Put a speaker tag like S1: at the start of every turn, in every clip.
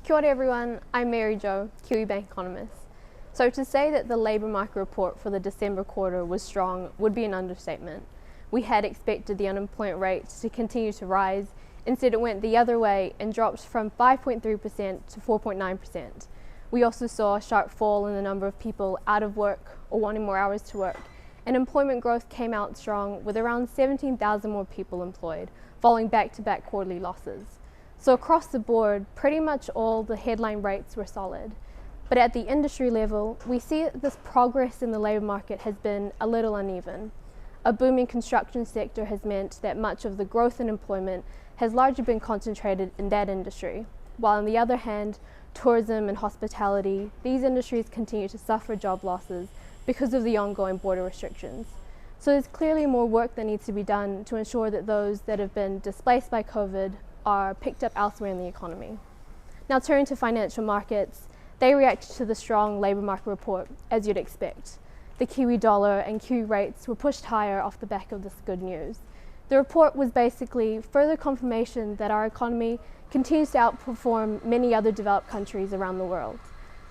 S1: Kia ora everyone, I'm Mary Jo, Kiwibank economist. So to say that the labour market report for the December quarter was strong would be an understatement. We had expected the unemployment rate to continue to rise. Instead it went the other way and dropped from 5.3% to 4.9%. We also saw a sharp fall in the number of people out of work or wanting more hours to work, and employment growth came out strong with around 17,000 more people employed, following back-to-back quarterly losses. So across the board, pretty much all the headline rates were solid. But at the industry level, we see that this progress in the labour market has been a little uneven. A booming construction sector has meant that much of the growth in employment has largely been concentrated in that industry, while on the other hand, tourism and hospitality, these industries continue to suffer job losses because of the ongoing border restrictions. So there's clearly more work that needs to be done to ensure that those that have been displaced by COVID are picked up elsewhere in the economy. Now turning to financial markets, they reacted to the strong labour market report as you'd expect. The Kiwi dollar and Kiwi rates were pushed higher off the back of this good news. The report was basically further confirmation that our economy continues to outperform many other developed countries around the world.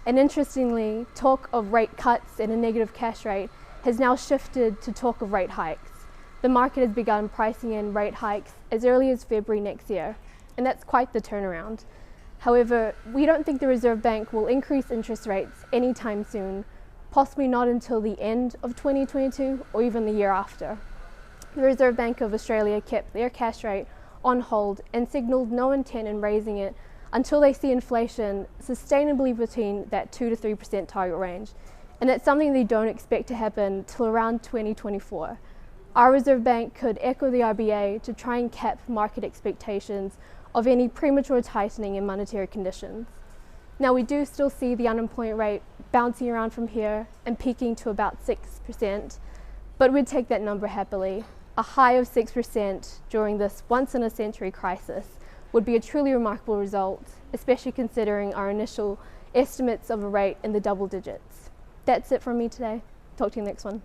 S1: And interestingly, talk of rate cuts and a negative cash rate has now shifted to talk of rate hikes. The market has begun pricing in rate hikes as early as February next year, and that's quite the turnaround. However, we don't think the Reserve Bank will increase interest rates anytime soon, possibly not until the end of 2022 or even the year after. The Reserve Bank of Australia kept their cash rate on hold and signalled no intent in raising it until they see inflation sustainably between that 2 to 3% target range. And that's something they don't expect to happen till around 2024. Our Reserve Bank could echo the RBA to try and cap market expectations of any premature tightening in monetary conditions. Now we do still see the unemployment rate bouncing around from here and peaking to about 6%, but we'd take that number happily. A high of 6% during this once-in-a-century crisis would be a truly remarkable result, especially considering our initial estimates of a rate in the double digits. That's it from me today. Talk to you next one.